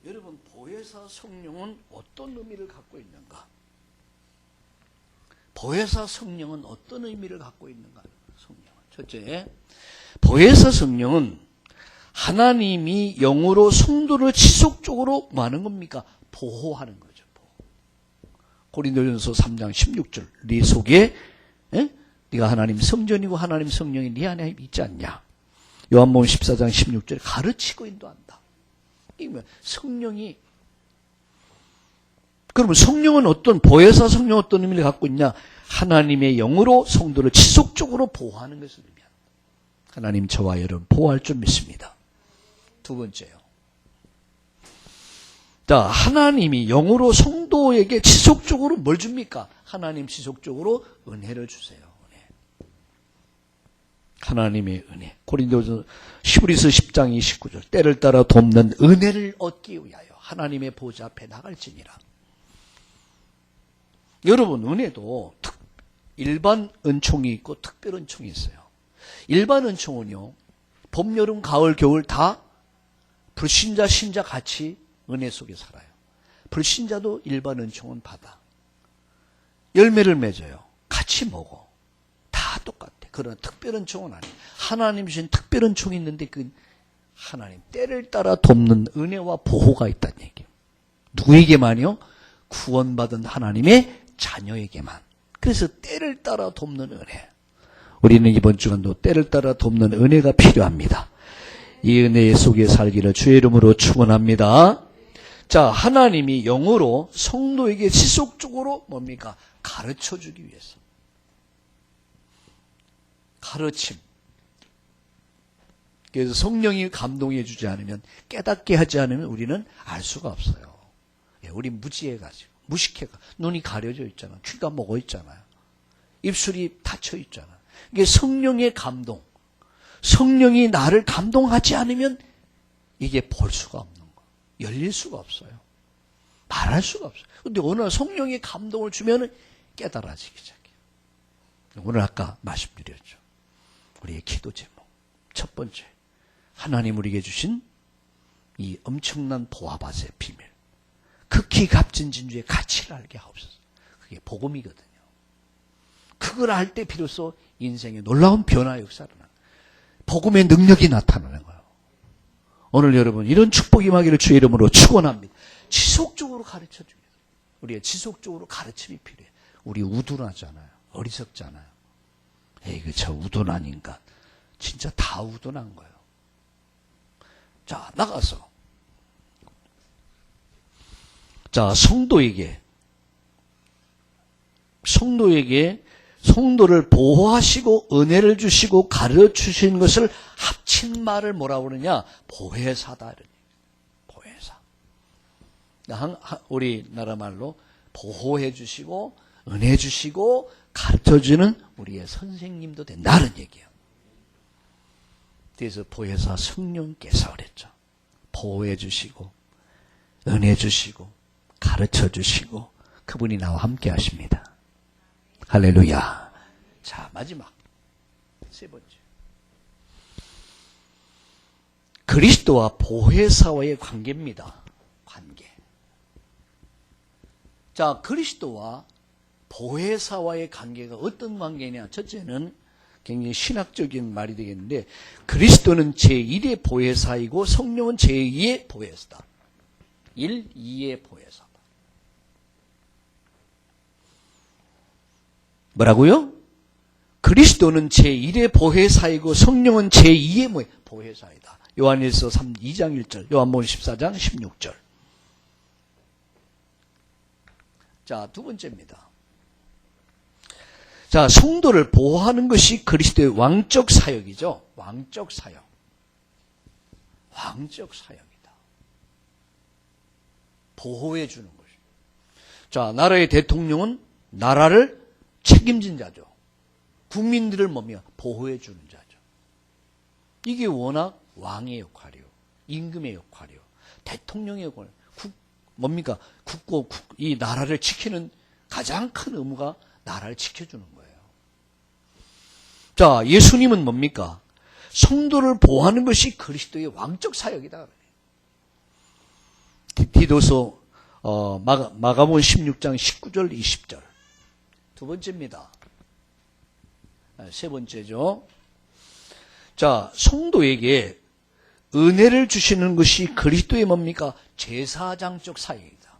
여러분, 보혜사 성령은 어떤 의미를 갖고 있는가? 보혜사 성령은 어떤 의미를 갖고 있는가? 성령은. 첫째, 보혜사 성령은 하나님이 영으로 성도를 지속적으로 뭐 하는 겁니까? 보호하는 거죠. 보호. 고린도전서 3장 16절. 네 속에 네가 하나님 성전이고 하나님 성령이 네 안에 있지 않냐? 요한복음 14장 16절에 가르치고 인도한다. 이게 뭐야? 성령이. 그러면 성령은 보혜사 성령은 어떤 의미를 갖고 있냐? 하나님의 영으로 성도를 지속적으로 보호하는 것을 의미합니다. 하나님 저와 여러분 보호할 줄 믿습니다. 두 번째요. 자, 하나님이 영으로 성도에게 지속적으로 뭘 줍니까? 하나님 지속적으로 은혜를 주세요. 은혜. 하나님의 은혜. 고린도전서 히브리서 10장 29절. 때를 따라 돕는 은혜를 얻기 위하여 하나님의 보좌 앞에 나갈지니라. 여러분, 은혜도 일반 은총이 있고 특별 은총이 있어요. 일반 은총은요, 봄, 여름, 가을, 겨울 다 불신자, 신자 같이 은혜 속에 살아요. 불신자도 일반 은총은 받아. 열매를 맺어요. 같이 먹어. 다 똑같아. 그러나 특별 은총은 아니에요. 하나님 주신 특별 은총이 있는데 그 하나님 때를 따라 돕는 은혜와 보호가 있다는 얘기예요. 누구에게만요? 구원받은 하나님의 자녀에게만. 그래서 때를 따라 돕는 은혜. 우리는 이번 주간도 때를 따라 돕는 은혜가 필요합니다. 이 은혜 속에 살기를 주의 이름으로 축원합니다. 자, 하나님이 영으로 성도에게 지속적으로 뭡니까? 가르쳐주기 위해서. 가르침. 그래서 성령이 감동해 주지 않으면, 깨닫게 하지 않으면 우리는 알 수가 없어요. 우리 무지해가지고, 무식해가, 눈이 가려져 있잖아. 귀가 먹어 있잖아요. 입술이 닫혀 있잖아. 이게 성령의 감동. 성령이 나를 감동하지 않으면 이게 볼 수가 없는 거야. 열릴 수가 없어요. 말할 수가 없어요. 근데 오늘 성령의 감동을 주면은 깨달아지기 시작해요. 오늘 아까 말씀드렸죠. 우리의 기도 제목. 첫 번째. 하나님 우리에게 주신 이 엄청난 보화밭의 비밀. 극히 값진 진주의 가치를 알게 하옵소서. 그게 복음이거든요. 그걸 알 때 비로소 인생의 놀라운 변화 역사를 하는 복음의 능력이 나타나는 거예요. 오늘 여러분 이런 축복이 임하기를 주의 이름으로 축원합니다. 지속적으로 가르쳐주기 위해서. 우리가 지속적으로 가르침이 필요해요. 우리 우둔하잖아요. 어리석잖아요. 에이, 저 우둔한 인간. 진짜 다 우둔한 거예요. 자, 나가서. 자, 성도를 보호하시고 은혜를 주시고 가르쳐 주시는 것을 합친 말을 뭐라고 그러냐? 보혜사다. 이런 보혜사. 우리나라 말로 보호해 주시고 은혜 주시고 가르쳐 주는 우리의 선생님도 된다는 얘기예요. 그래서 보혜사 성령께서 그랬죠. 보호해 주시고 은혜 주시고 가르쳐 주시고 그분이 나와 함께 하십니다. 할렐루야. 자, 마지막 세 번째. 그리스도와 보혜사와의 관계입니다. 관계. 자, 그리스도와 보혜사와의 관계가 어떤 관계냐? 첫째는 굉장히 신학적인 말이 되겠는데, 그리스도는 제1의 보혜사이고 성령은 제2의 보혜사다. 1, 2의 보혜사다. 뭐라고요? 그리스도는 제1의 보혜사이고 성령은 제2의 보혜사이다. 요한일서 2장 1절, 요한복음 14장 16절. 자, 두 번째입니다. 자, 성도를 보호하는 것이 그리스도의 왕적 사역이죠. 왕적 사역. 왕적 사역이다. 보호해 주는 것이죠. 자, 나라의 대통령은 나라를 책임진 자죠. 국민들을 보호해 주는 자죠. 이게 워낙 왕의 역할이요. 임금의 역할이요. 대통령의 역할. 뭡니까? 이 나라를 지키는 가장 큰 의무가 나라를 지켜주는 거예요. 자, 예수님은 뭡니까? 성도를 보호하는 것이 그리스도의 왕적 사역이다. 디도서 마가복음 16장 19절 20절. 두 번째입니다. 세 번째죠. 자, 성도에게 은혜를 주시는 것이 그리스도의 뭡니까? 제사장적 사역이다.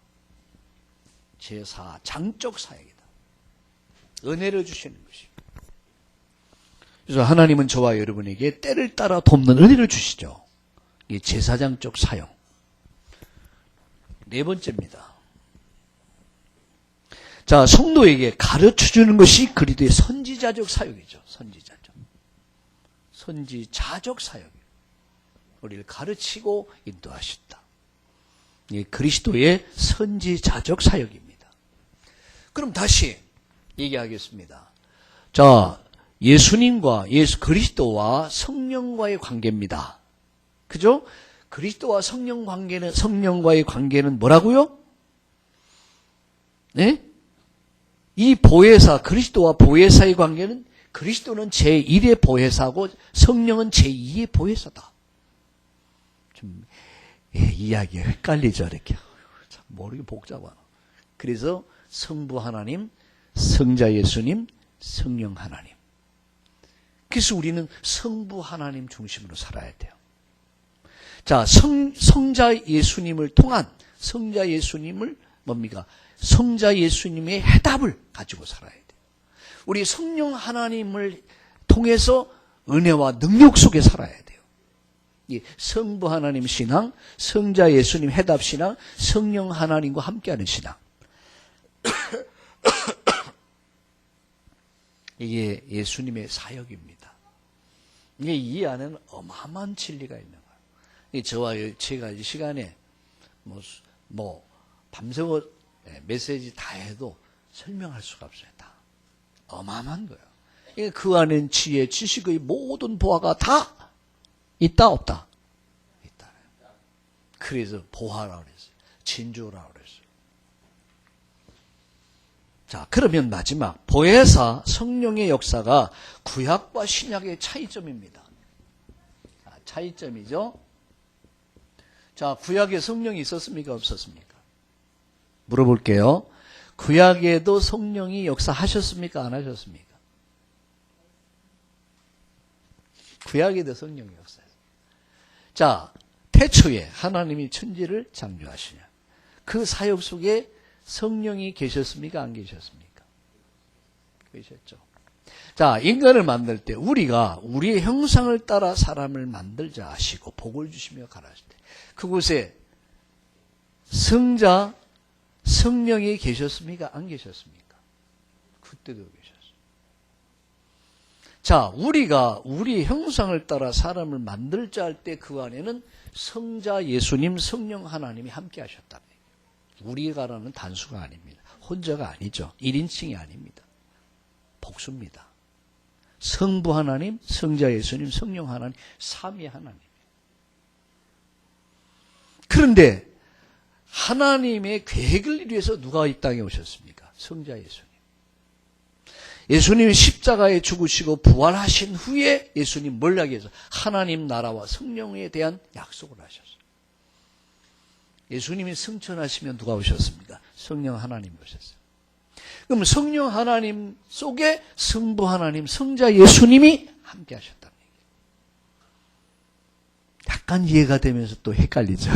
제사장적 사역이다. 은혜를 주시는 것이. 그래서 하나님은 저와 여러분에게 때를 따라 돕는 은혜를 주시죠. 이게 제사장적 사역. 네 번째입니다. 자, 성도에게 가르쳐주는 것이 그리스도의 선지자적 사역이죠. 선지자적 사역이에요. 우리를 가르치고 인도하신다. 이게 그리스도의 선지자적 사역입니다. 그럼 다시 얘기하겠습니다. 자, 예수님과 그리스도와 성령과의 관계입니다. 그죠? 그리스도와 성령과의 관계는 뭐라고요? 네? 이 보혜사, 그리스도와 보혜사의 관계는 그리스도는 제1의 보혜사고 성령은 제2의 보혜사다. 좀, 이야기가 헷갈리죠, 이렇게. 참 모르게 복잡하나. 그래서 성부 하나님, 성자 예수님, 성령 하나님. 그래서 우리는 성부 하나님 중심으로 살아야 돼요. 자, 성자 예수님을 통한 성자 예수님을 뭡니까? 성자 예수님의 해답을 가지고 살아야 돼요. 우리 성령 하나님을 통해서 은혜와 능력 속에 살아야 돼요. 이 성부 하나님 신앙, 성자 예수님 해답 신앙, 성령 하나님과 함께하는 신앙. 이게 예수님의 사역입니다. 이게 이 안에는 어마어마한 진리가 있는 거예요. 제가 이 시간에 밤새워 메시지 다 해도 설명할 수가 없어요. 다 어마어마한 거예요. 그 안엔 지혜, 지식의 모든 보화가 다 있다 없다? 있다. 그래서 보화라고 그랬어요. 진주라고 그랬어요. 자, 그러면 마지막 보혜사 성령의 역사가 구약과 신약의 차이점입니다. 차이점이죠. 자, 구약에 성령이 있었습니까? 없었습니까? 물어볼게요. 구약에도 성령이 역사하셨습니까? 안 하셨습니까? 구약에도 성령이 역사했어요. 자, 태초에 하나님이 천지를 창조하시냐. 그 사역 속에 성령이 계셨습니까? 안 계셨습니까? 계셨죠. 자, 인간을 만들 때 우리가 우리의 형상을 따라 사람을 만들자 하시고 복을 주시며 가라하실 때 그곳에 성자, 성령이 계셨습니까? 안 계셨습니까? 그때도 계셨어요. 자, 우리가 우리 형상을 따라 사람을 만들자 할 때 그 안에는 성자 예수님, 성령 하나님이 함께 하셨다는 얘기예요. 우리가라는 단수가 아닙니다. 혼자가 아니죠. 1인칭이 아닙니다. 복수입니다. 성부 하나님, 성자 예수님, 성령 하나님, 삼위 하나님. 그런데 하나님의 계획을 위해서 누가 이 땅에 오셨습니까? 성자 예수님. 예수님이 십자가에 죽으시고 부활하신 후에 예수님 뭘 하기 위해서? 하나님 나라와 성령에 대한 약속을 하셨어요. 예수님이 승천하시면 누가 오셨습니까? 성령 하나님 오셨어요. 그럼 성령 하나님 속에 성부 하나님, 성자 예수님이 함께 하셨다는 얘기예요. 약간 이해가 되면서 또 헷갈리죠.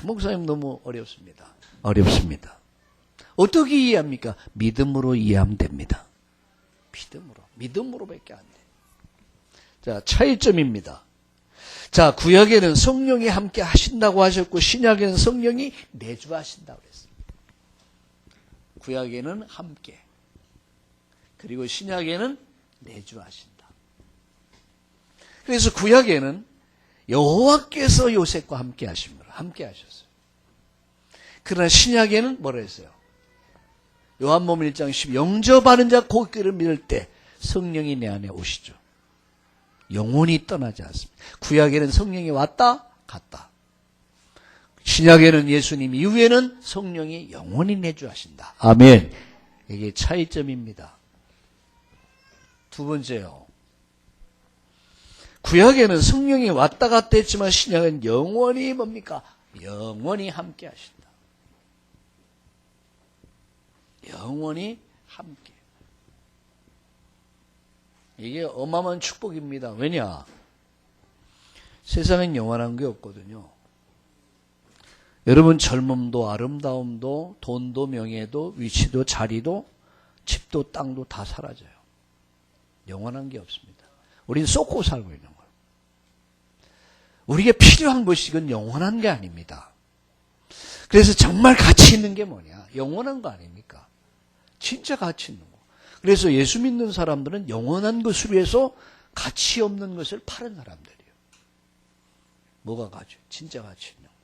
목사님 너무 어렵습니다. 어렵습니다. 어떻게 이해합니까? 믿음으로 이해하면 됩니다. 믿음으로밖에 안 돼. 자, 차이점입니다. 자, 구약에는 성령이 함께 하신다고 하셨고 신약에는 성령이 내주하신다고 그랬어요. 구약에는 함께, 그리고 신약에는 내주하신다. 그래서 구약에는 여호와께서 요셉과 함께 하십니다. 함께 하셨어요. 그러나 신약에는 뭐라 했어요? 요한복음 1장 10 영접하는 자 고기를 믿을 때 성령이 내 안에 오시죠. 영원히 떠나지 않습니다. 구약에는 성령이 왔다 갔다. 신약에는 예수님 이후에는 성령이 영원히 내주하신다. 아멘. 이게 차이점입니다. 두 번째요. 구약에는 성령이 왔다 갔다 했지만 신약은 영원히 뭡니까? 영원히 함께 하신다. 영원히 함께. 이게 어마어마한 축복입니다. 왜냐? 세상엔 영원한 게 없거든요. 여러분 젊음도 아름다움도 돈도 명예도 위치도 자리도 집도 땅도 다 사라져요. 영원한 게 없습니다. 우리는 쏟고 살고 있는 거예요. 우리에게 필요한 것이 이건 영원한 게 아닙니다. 그래서 정말 가치 있는 게 뭐냐? 영원한 거 아닙니까? 진짜 가치 있는 거. 그래서 예수 믿는 사람들은 영원한 것을 위해서 가치 없는 것을 파는 사람들이에요. 뭐가 가치? 진짜 가치 있는 거.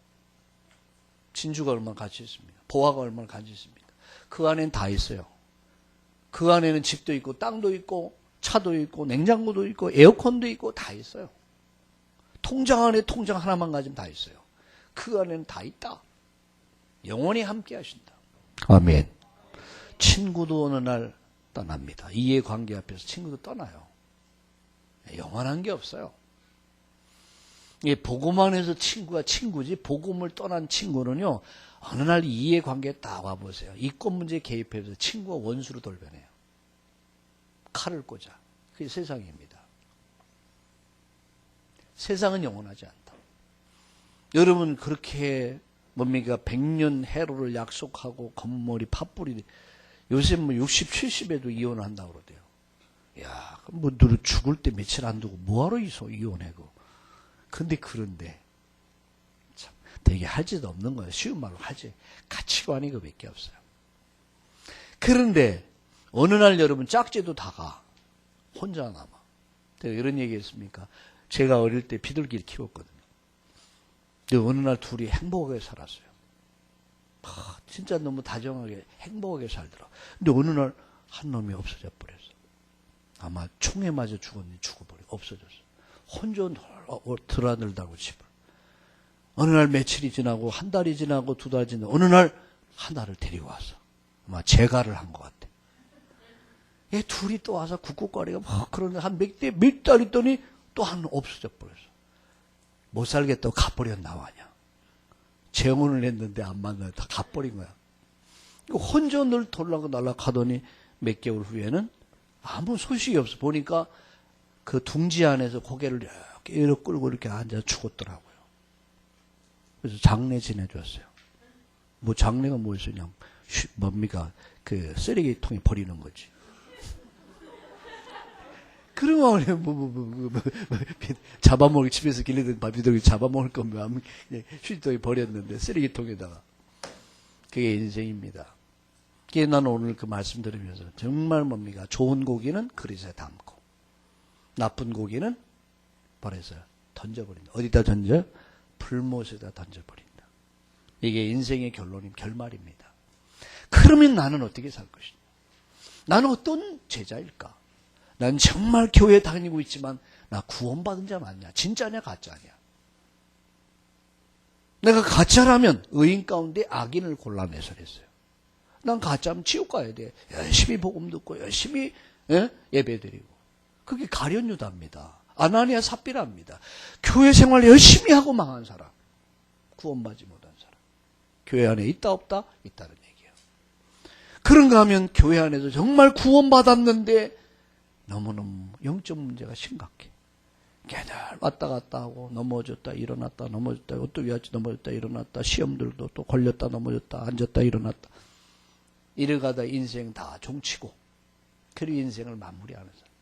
진주가 얼마나 가치 있습니까? 보화가 얼마나 가치 있습니까? 그 안에는 다 있어요. 그 안에는 집도 있고 땅도 있고 차도 있고 냉장고도 있고 에어컨도 있고 다 있어요. 통장 안에 통장 하나만 가지면 다 있어요. 그 안에는 다 있다. 영원히 함께 하신다. 아멘. 친구도 어느 날 떠납니다. 이해관계 앞에서 친구도 떠나요. 영원한 게 없어요. 복음 안에서 친구가 친구지 복음을 떠난 친구는요. 어느 날 이해관계에 딱 와보세요. 이권 문제에 개입해서 친구가 원수로 돌변해요. 칼을 꽂아. 그게 세상입니다. 세상은 영원하지 않다. 여러분 그렇게 뭡니까 100년 해로를 약속하고 검은머리 팥뿌리 요새 뭐 60, 70에도 이혼을 한다고 그러대요. 야, 뭐 너를 죽을 때 며칠 안 두고 뭐하러 이혼해고. 그런데 참 되게 할 짓 없는 거예요. 쉬운 말로 하지. 가치관이 그밖에 없어요. 그런데 어느 날 여러분 짝지도 다가 혼자 남아. 제가 이런 얘기 했습니까? 제가 어릴 때 비둘기를 키웠거든요. 근데 어느 날 둘이 행복하게 살았어요. 진짜 너무 다정하게 행복하게 살더라. 근데 어느 날 한 놈이 없어져 버렸어. 아마 총에 맞아 죽었는지 죽어버려. 없어졌어. 혼자 드러늘다고 집을. 어느 날 며칠이 지나고 한 달이 지나고 두 달이 지나고 어느 날 하나를 데리고 왔어. 아마 재가를 한 것 같아. 얘 둘이 또 와서 국국거리가 막 그러는데 한 몇 달 있더니 또 한 없어져 버렸어. 못 살겠다고 가버렸 나와냐. 재혼을 했는데 안 만나요. 다 가버린 거야. 혼자 늘 돌락날락하더니 몇 개월 후에는 아무 소식이 없어. 보니까 그 둥지 안에서 고개를 이렇게 끌고 이렇게 앉아서 죽었더라고요. 그래서 장례 지내줬어요. 뭐 장례가 뭐였어요? 그냥 뭡니까? 그 쓰레기통에 버리는 거지. 그러면 잡아먹을 집에서 길르던 바비들이 잡아먹을 거면 휴지통에 버렸는데 쓰레기통에다가. 그게 인생입니다. 그게 나는 오늘 그 말씀 들으면서 정말 뭡니까? 좋은 고기는 그릇에 담고 나쁜 고기는 버려서 던져버린다. 어디다 던져? 불못에다 던져버린다. 이게 인생의 결말입니다. 그러면 나는 어떻게 살 것이냐? 나는 어떤 제자일까? 난 정말 교회 다니고 있지만 나 구원받은 자 맞냐? 진짜냐 가짜냐? 내가 가짜라면 의인 가운데 악인을 골라내서 했어요. 난 가짜면 지옥 가야 돼. 열심히 복음 듣고 열심히 예배드리고. 그게 가룟유다입니다. 아나니아 삽비라입니다. 교회 생활 열심히 하고 망한 사람. 구원받지 못한 사람. 교회 안에 있다 없다? 있다는 얘기예요. 그런가 하면 교회 안에서 정말 구원받았는데 너무너무 영적 문제가 심각해. 걔들 왔다 갔다 하고 넘어졌다 일어났다 넘어졌다 또 위아치 넘어졌다 일어났다 시험들도 또 걸렸다 넘어졌다 앉았다 일어났다 이래가다 인생 다 종치고 그리고 인생을 마무리하는 사람.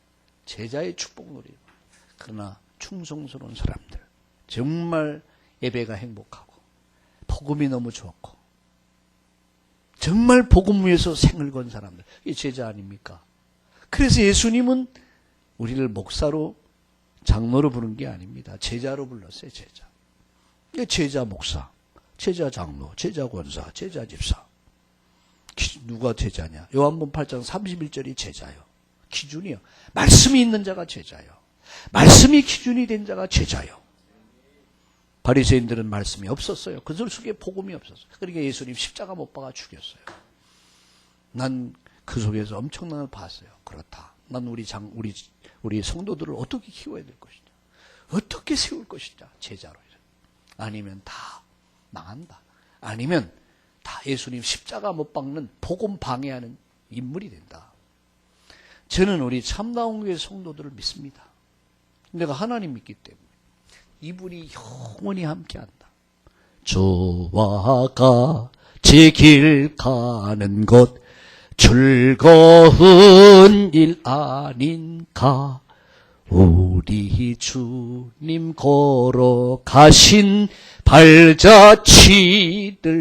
제자의 축복 누리고. 그러나 충성스러운 사람들 정말 예배가 행복하고 복음이 너무 좋고 정말 복음 위해서 생을 건 사람들 이게 제자 아닙니까? 그래서 예수님은 우리를 목사로 장로로 부른 게 아닙니다. 제자로 불렀어요. 제자. 제자 목사, 제자 장로, 제자 권사, 제자 집사. 누가 제자냐? 요한복음 8장 31절이 제자요. 기준이요. 말씀이 있는 자가 제자요. 말씀이 기준이 된 자가 제자요. 바리새인들은 말씀이 없었어요. 그들 속에 복음이 없었어요. 그러니까 예수님 십자가 못 박아 죽였어요. 난 그 속에서 엄청난 걸 봤어요. 그렇다. 난 우리 성도들을 어떻게 키워야 될 것이냐, 어떻게 세울 것이냐, 제자로. 아니면 다 망한다. 아니면 다 예수님 십자가 못 박는 복음 방해하는 인물이 된다. 저는 우리 참나온 교회 성도들을 믿습니다. 내가 하나님 믿기 때문에 이분이 영원히 함께한다. 저와 같이 길 가는 곳 즐거운 일 아닌가. 우리 주님 걸어가신 발자취들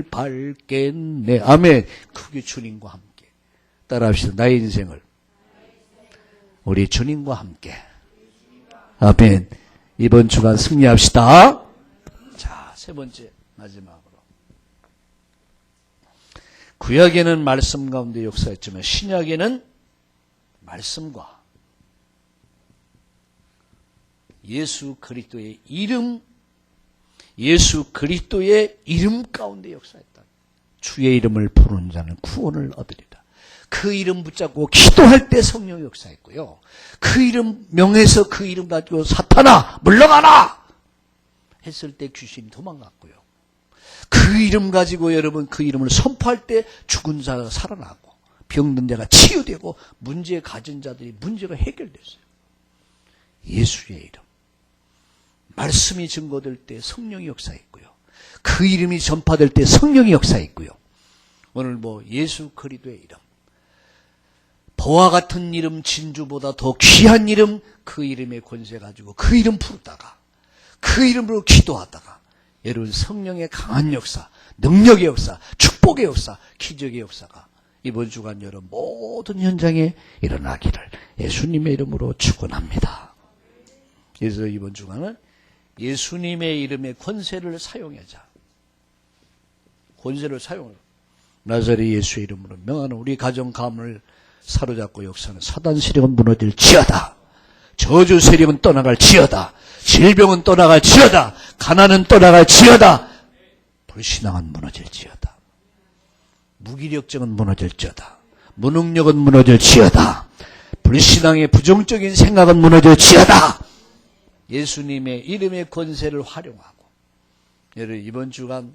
밟겠네. 아멘. 그게 주님과 함께. 따라합시다. 나의 인생을 우리 주님과 함께. 아멘. 이번 주간 승리합시다. 자, 세 번째 마지막으로. 구약에는 말씀 가운데 역사했지만 신약에는 말씀과 예수 그리스도의 이름 가운데 역사했다. 주의 이름을 부르는 자는 구원을 얻으리라. 그 이름 붙잡고 기도할 때 성령이 역사했고요. 그 이름 명해서 그 이름 가지고 사탄아 물러가라 했을 때 귀신이 도망갔고요. 그 이름 가지고 여러분 그 이름을 선포할 때 죽은 자가 살아나고 병든 자가 치유되고 문제 가진 자들이 문제가 해결됐어요. 예수의 이름. 말씀이 증거될 때 성령이 역사했고요. 그 이름이 전파될 때 성령이 역사했고요. 오늘 예수 그리스도의 이름. 보와 같은 이름, 진주보다 더 귀한 이름, 그 이름의 권세 가지고 그 이름 부르다가 그 이름으로 기도하다가 여러분 성령의 강한 역사, 능력의 역사, 축복의 역사, 기적의 역사가 이번 주간 여러분 모든 현장에 일어나기를 예수님의 이름으로 축원합니다. 그래서 이번 주간은 예수님의 이름의 권세를 사용하자. 권세를 사용하자. 나사렛 예수의 이름으로 명하는 우리 가정 가문을 사로잡고 역사는 사단 세력은 무너질지어다. 저주 세력은 떠나갈지어다. 질병은 떠나갈지어다. 가난은 떠나갈지어다. 불신앙은 무너질지어다. 무기력증은 무너질지어다. 무능력은 무너질지어다. 불신앙의 부정적인 생각은 무너질지어다. 예수님의 이름의 권세를 활용하고 여러분 이번 주간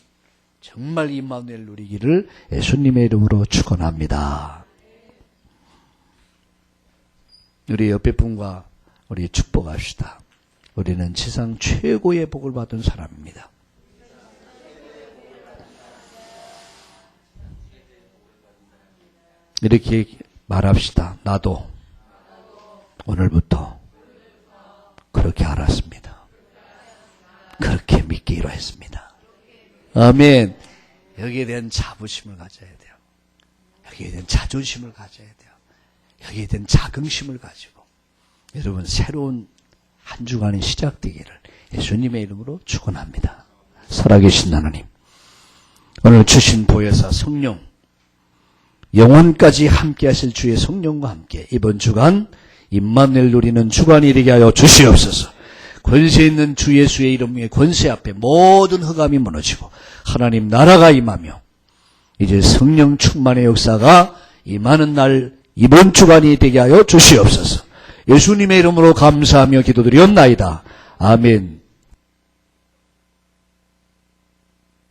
정말 임마누엘 누리기를 예수님의 이름으로 축원합니다. 우리 옆에 분과 우리 축복합시다. 우리는 지상 최고의 복을 받은 사람입니다. 이렇게 말합시다. 나도 오늘부터 그렇게 알았습니다. 그렇게 믿기로 했습니다. 아멘. 여기에 대한 자부심을 가져야 돼요. 여기에 대한 자존심을 가져야 돼요. 여기에 대한 자긍심을 가지고 여러분 새로운 한 주간이 시작되기를 예수님의 이름으로 축원합니다. 살아계신 하나님, 오늘 주신 보혜사 성령, 영원까지 함께 하실 주의 성령과 함께 이번 주간 임마누엘 누리는 주간이 되게 하여 주시옵소서. 권세 있는 주 예수의 이름의 권세 앞에 모든 흑암이 무너지고 하나님 나라가 임하며 이제 성령 충만의 역사가 임하는 날 이번 주간이 되게 하여 주시옵소서. 예수님의 이름으로 감사하며 기도드리옵나이다. 아멘.